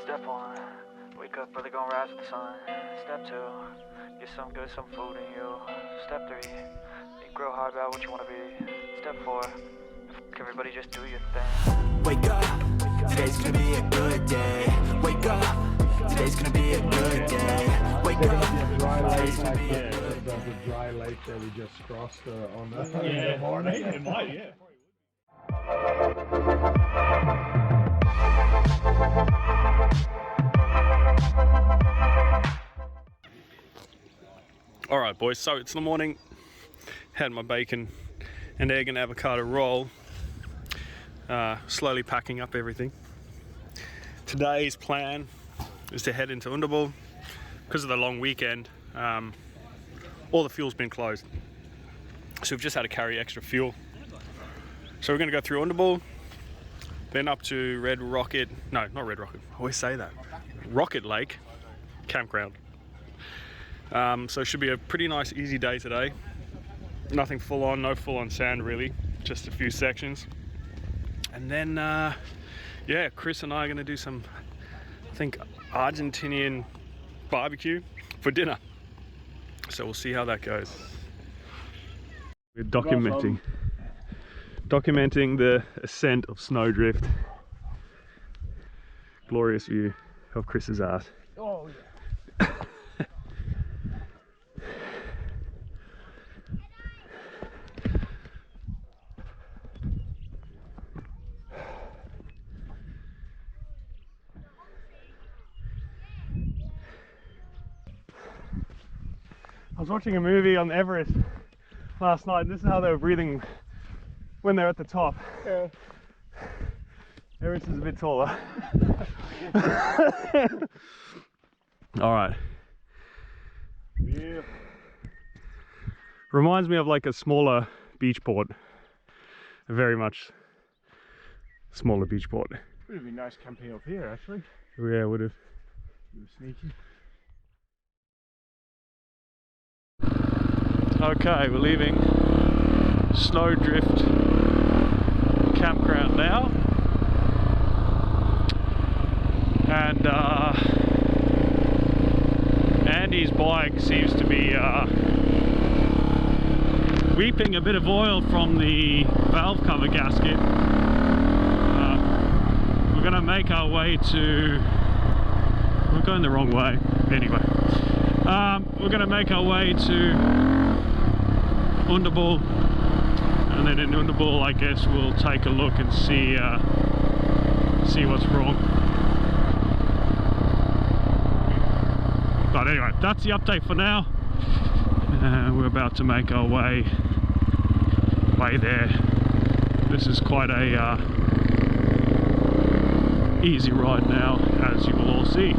Step 1, wake up early, gonna rise with the sun. Step 2, get some good, some food in you. Step 3, think real hard about what you wanna be. Step 4, everybody just do your thing. Wake up, today's gonna be a good day. Wake up, today's gonna be a good day. Wake up, today's gonna be a good day. The dry lake that we just crossed on the morning. It might, yeah. Alright boys, so it's the morning, had my bacon and egg and avocado roll, slowly packing up everything. Today's plan is to head into Underball. Because of the long weekend, all the fuel's been closed, so we've just had to carry extra fuel. So we're going to go through Underball, then up to Rocket Lake campground. So it should be a pretty nice easy day today. Nothing full on, no full on sand really, just a few sections. And then yeah, Chris and I are going to do some, I think, Argentinian barbecue for dinner. So we'll see how that goes. We're documenting the ascent of Snowdrift. Glorious view of Chris's ass. Oh yeah. I was watching a movie on Everest last night, and this is how they were breathing when they're at the top. Yeah. Everest is a bit taller. Alright. Yeah. Reminds me of like a smaller beach port. A very much smaller beach port. Would have been nice camping up here actually. Yeah, would have. You were sneaky. Okay, we're leaving Snowdrift campground now, and Andy's bike seems to be weeping a bit of oil from the valve cover gasket. We're gonna make our way to, we're going the wrong way anyway. We're gonna make our way to Underball, and then in Underball I guess we'll take a look and see what's wrong. But anyway, that's the update for now. We're about to make our way there. This is quite a easy ride now, as you will all see.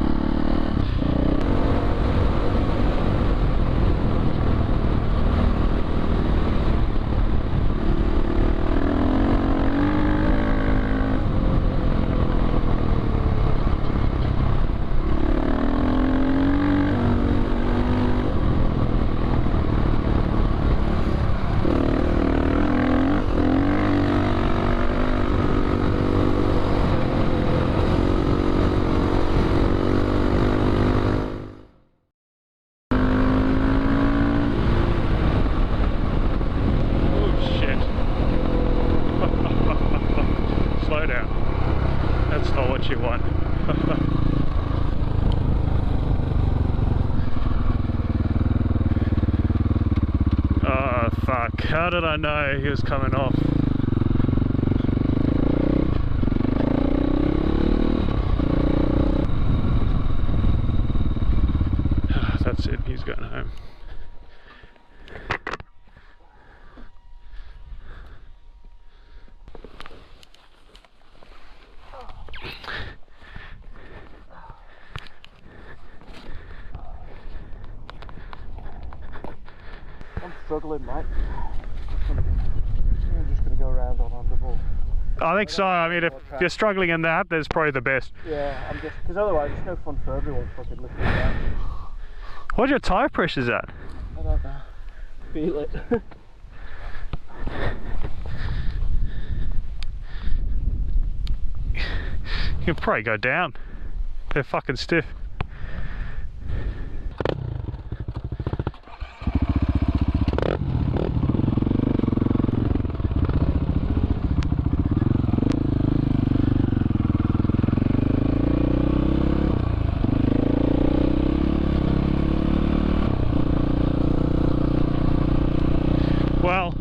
You want. Oh fuck, how did I know he was coming off? That's it, he's going home. I'm struggling, mate. I'm just gonna go around on Underball. I think so. I mean, if you're struggling in that, there's probably the best. Yeah, I'm just, because otherwise it's no fun for everyone fucking looking at that. What's your tyre pressures at? I don't know. Feel it. You can probably go down. They're fucking stiff. Well,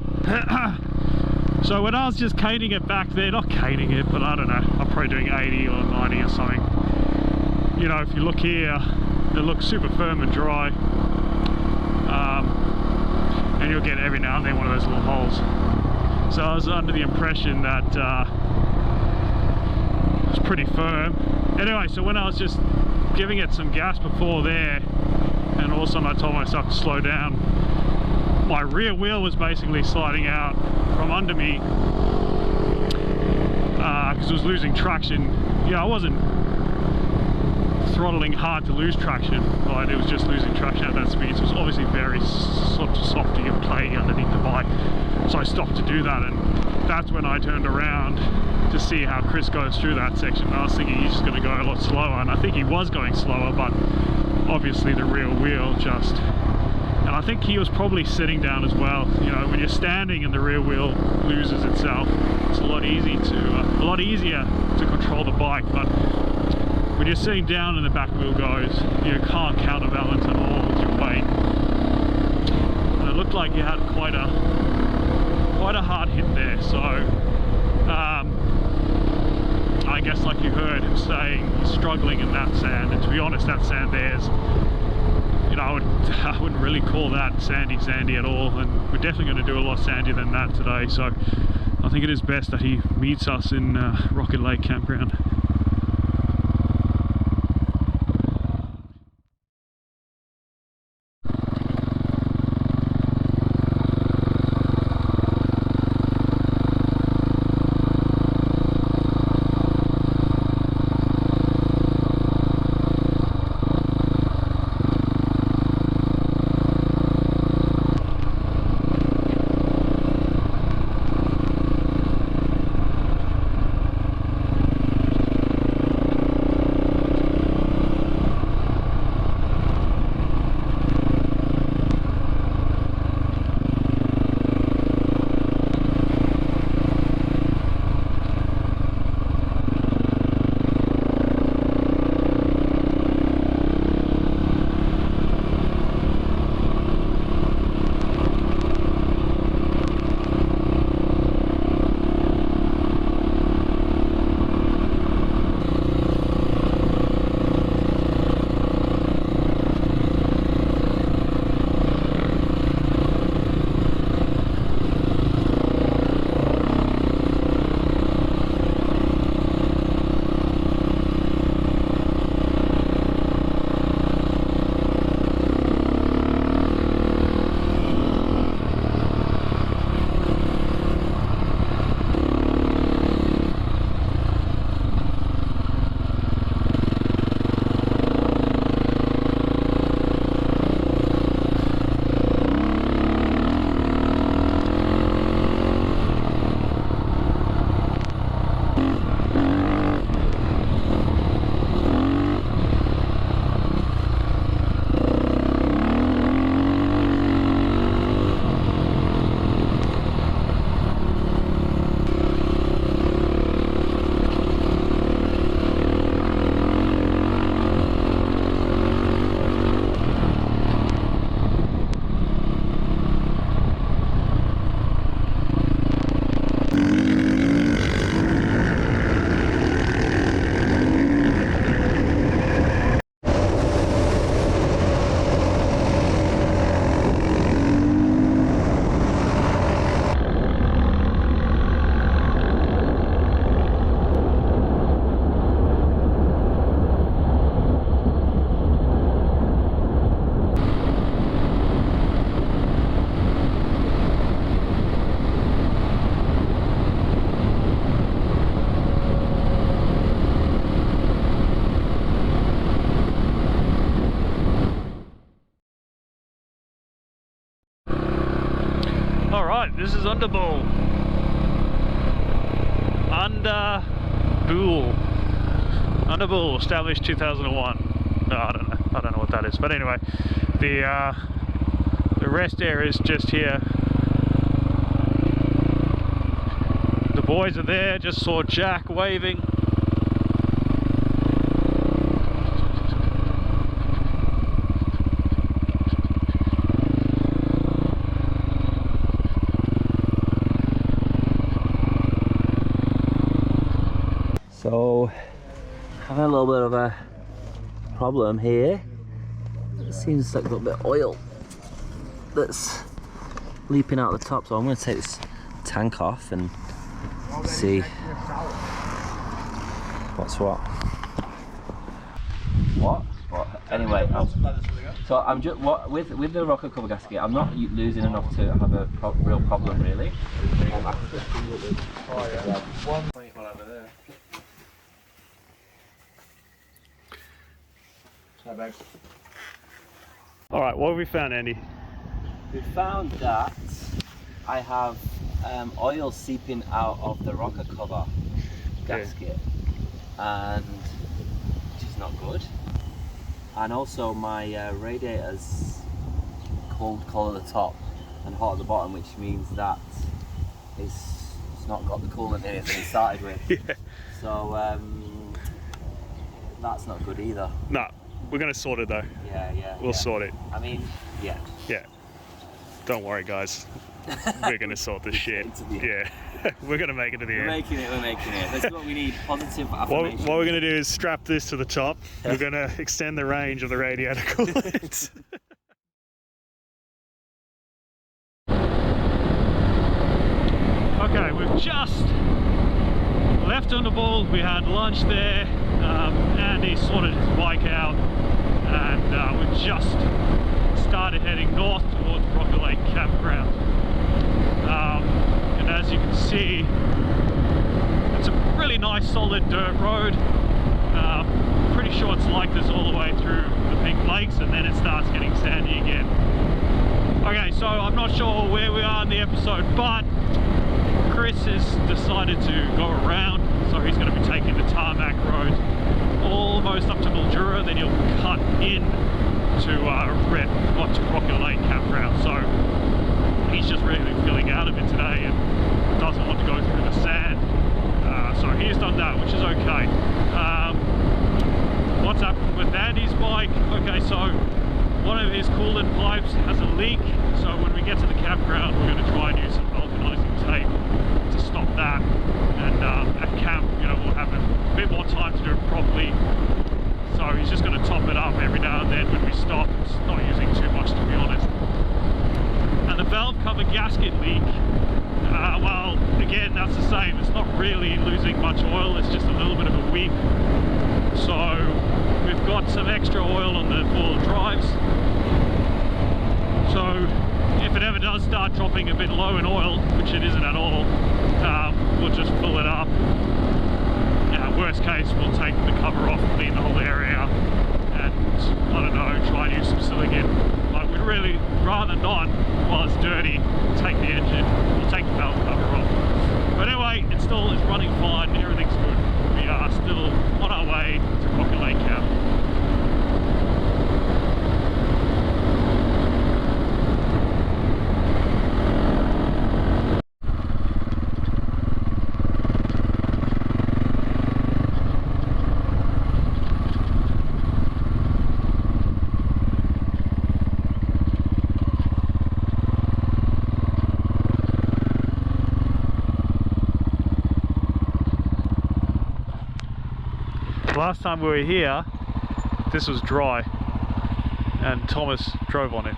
so when I was just caning it back there, not caning it, but I don't know, I'm probably doing 80 or 90 or something. You know, if you look here, it looks super firm and dry. And you'll get every now and then one of those little holes. So I was under the impression that it was pretty firm. Anyway, so when I was just giving it some gas before there, and all of a sudden I told myself to slow down, my rear wheel was basically sliding out from under me because it was losing traction. Yeah, I wasn't throttling hard to lose traction, but it was just losing traction at that speed. So it was obviously very sort of softy and clayey underneath the bike. So I stopped to do that, and that's when I turned around to see how Chris goes through that section. And I was thinking he's just going to go a lot slower, and I think he was going slower, but obviously the rear wheel just... And I think he was probably sitting down as well. You know, when you're standing and the rear wheel loses itself, it's a lot easier to control the bike. But when you're sitting down and the back wheel goes, you can't counterbalance at all with your weight. And it looked like you had quite a hard hit there. So I guess, like you heard him saying, he's struggling in that sand. And to be honest, that sand there's, I wouldn't really call that sandy at all, and we're definitely going to do a lot sandier than that today. So I think it is best that he meets us in Rocket Lake Campground. Alright, this is Underbool. Underbool. Underbull, established 2001. No, I don't know what that is. But anyway, the rest area is just here. The boys are there. Just saw Jack waving. So, having a little bit of a problem here. It seems like a little bit of oil that's leaping out the top, so I'm going to take this tank off and see what's what. But anyway, so I'm just with the rocker cover gasket. I'm not losing enough to have a real problem really. All right, what have we found, Andy? We found that I have oil seeping out of the rocker cover gasket, and which is not good. And also my radiator's cold at the top and hot at the bottom, which means that it's not got the coolant in it that it started with. Yeah. So that's not good either. No, we're gonna sort it though. Yeah. We'll sort it. I mean, yeah. Yeah. Don't worry, guys. We're gonna sort this shit. Yeah. We're gonna make it to the end. We're making it. That's what we need. Positive affirmation. What we're gonna do is strap this to the top. We're gonna extend the range of the radiator coolant. Okay, we've just left Underbull. We had lunch there. Andy sorted his bike out, and we've just started heading north towards Rocker Lake Campground. And as you can see, it's a really nice solid dirt road. Pretty sure it's like this all the way through the Pink Lakes, and then it starts getting sandy again. Okay, so I'm not sure where we are in the episode, but Chris has decided to go around, so he's going to be taking the tarmac road almost up to Mildura, then he'll cut in to Rocker Lake Campground. So he's just really feeling out of it today and doesn't want to go through the sand. So he's done that, which is okay. What's up with Andy's bike? Okay, so one of his coolant pipes has a leak, so when we get to the campground we're going to try and use some vulcanizing tape to stop that, and at camp, you know, we'll have a bit more time to do it properly, so he's just going to top it up every now and then when we stop. It's not using too much, to be honest. And the valve cover gasket leak, well, again, that's the same. It's not really losing much oil, it's just a little bit of a weep. So we've got some extra oil on the four-wheel drives, so if it ever does start dropping a bit low in oil, which it isn't at all, we'll just fill it up. Worst case, we'll take the cover off, clean the whole area, and I don't know, try and use some silicone. Like, we'd really rather not, while it's dirty, take the engine, we'll take the valve cover off. But anyway, it's running fine, everything's good. We are still on our way to Rocker Lake Camp. Last time we were here, this was dry, and Thomas drove on it.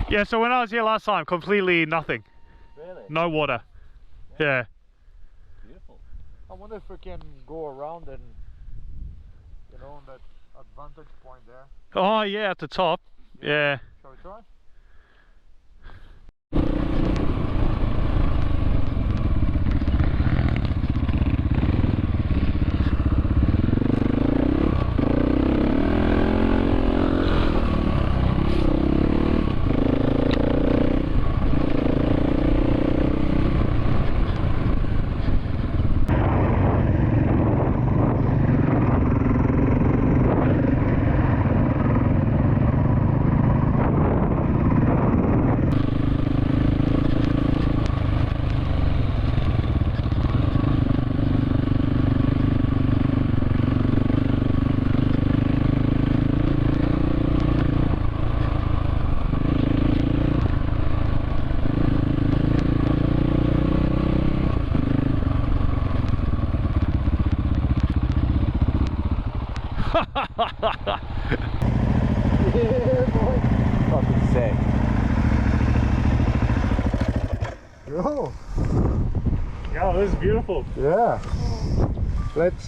Yeah, so when I was here last time, completely nothing. Really? No water. Yeah. Beautiful. I wonder if we can go around and, you know, on that advantage point there. Oh yeah, at the top. Yeah. Shall we try? Yeah, boy. Fucking sick. Yo. Oh, this is beautiful. Yeah. Let's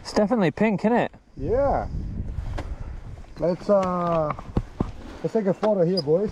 It's definitely pink, isn't it? yeah. Let's take a photo here, boys.